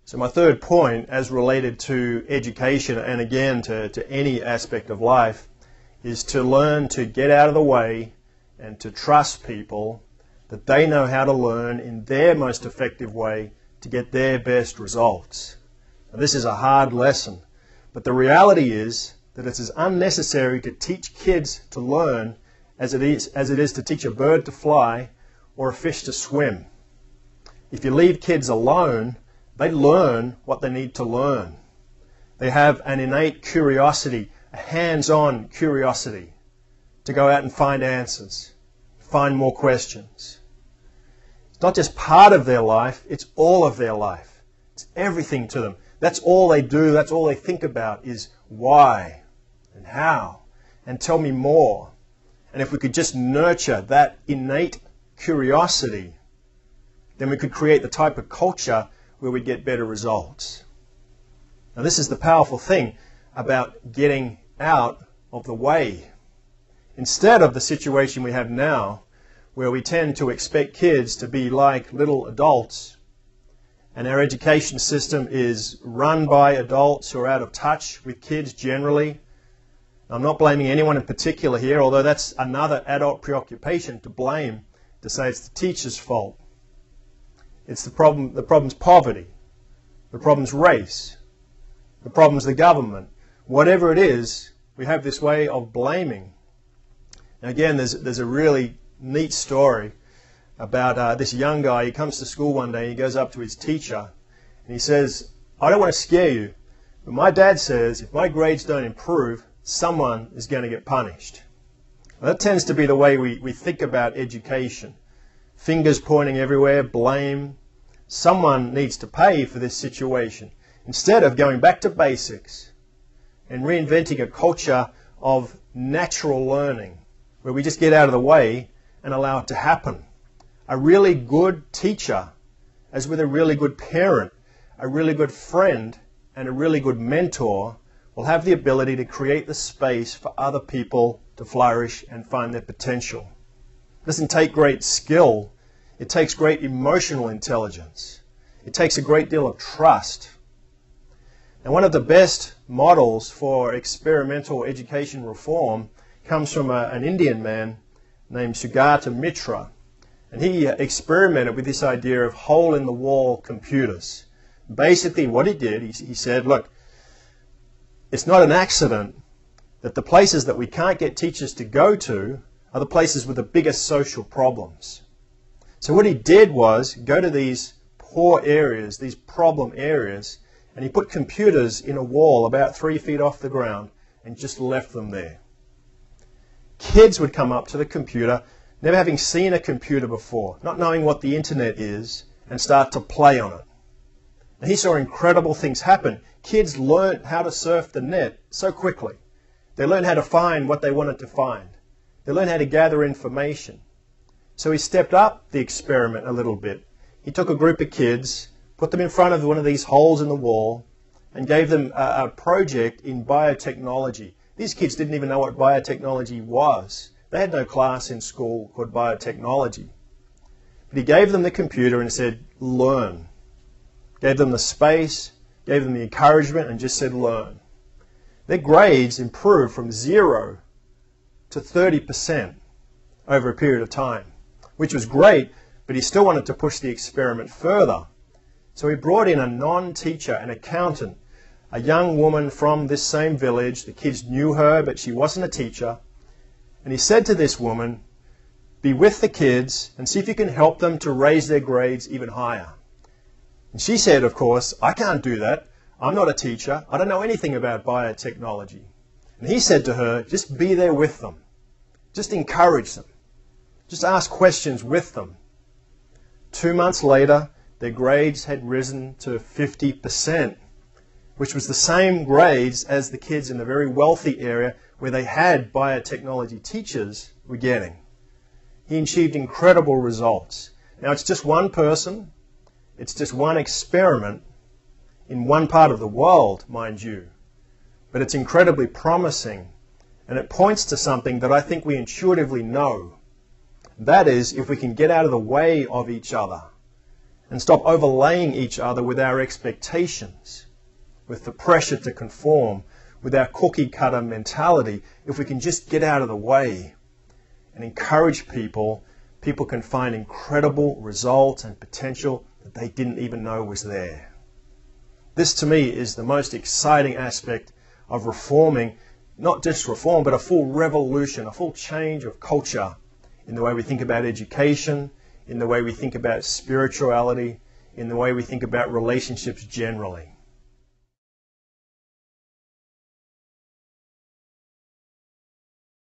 So my third point, as related to education and again to any aspect of life, is to learn to get out of the way and to trust people that they know how to learn in their most effective way to get their best results. Now, this is a hard lesson, but the reality is that it's as unnecessary to teach kids to learn as it is to teach a bird to fly or a fish to swim. If you leave kids alone, they learn what they need to learn. They have an innate curiosity, a hands-on curiosity to go out and find answers, find more questions. It's not just part of their life, it's all of their life. It's everything to them. That's all they do, that's all they think about is why and how, and tell me more. And if we could just nurture that innate curiosity, then we could create the type of culture where we'd get better results. Now this is the powerful thing about getting out of the way. Instead of the situation we have now, where we tend to expect kids to be like little adults, and our education system is run by adults who are out of touch with kids generally. I'm not blaming anyone in particular here, although that's another adult preoccupation to blame, to say it's the teacher's fault. It's the problem's poverty, the problem's race, the problem's the government. Whatever it is, we have this way of blaming. Now again, there's a really neat story about this young guy. He comes to school one day, he goes up to his teacher, and he says, "I don't want to scare you, but my dad says if my grades don't improve, someone is going to get punished." Well, that tends to be the way we think about education. Fingers pointing everywhere, blame. Someone needs to pay for this situation. Instead of going back to basics and reinventing a culture of natural learning, where we just get out of the way and allow it to happen. A really good teacher, as with a really good parent, a really good friend, and a really good mentor, will have the ability to create the space for other people to flourish and find their potential. It doesn't take great skill. It takes great emotional intelligence. It takes a great deal of trust. And one of the best models for experimental education reform comes from an Indian man named Sugata Mitra. And he experimented with this idea of hole-in-the-wall computers. Basically what he did, he said, look, it's not an accident that the places that we can't get teachers to go to are the places with the biggest social problems. So what he did was go to these poor areas, these problem areas, and he put computers in a wall about 3 feet off the ground and just left them there. Kids would come up to the computer, never having seen a computer before, not knowing what the internet is, and start to play on it. And he saw incredible things happen. Kids learned how to surf the net so quickly. They learned how to find what they wanted to find. They learned how to gather information. So he stepped up the experiment a little bit. He took a group of kids, put them in front of one of these holes in the wall, and gave them a project in biotechnology. These kids didn't even know what biotechnology was. They had no class in school called biotechnology. But he gave them the computer and said, learn. Gave them the space, gave them the encouragement, and just said, learn. Their grades improved from 0 to 30% over a period of time, which was great, but he still wanted to push the experiment further. So he brought in a non-teacher, an accountant, a young woman from this same village. The kids knew her, but she wasn't a teacher. And he said to this woman, be with the kids and see if you can help them to raise their grades even higher. And she said, of course, I can't do that. I'm not a teacher. I don't know anything about biotechnology. And he said to her, just be there with them. Just encourage them. Just ask questions with them. 2 months later, their grades had risen to 50%, which was the same grades as the kids in the very wealthy area where they had biotechnology teachers were getting. He achieved incredible results. Now, it's just one person. It's just one experiment in one part of the world, mind you. But it's incredibly promising, and it points to something that I think we intuitively know. That is, if we can get out of the way of each other and stop overlaying each other with our expectations, with the pressure to conform, with our cookie-cutter mentality. If we can just get out of the way and encourage people, people can find incredible results and potential that they didn't even know was there. This, to me, is the most exciting aspect of reforming, not just reform, but a full revolution, a full change of culture in the way we think about education, in the way we think about spirituality, in the way we think about relationships generally.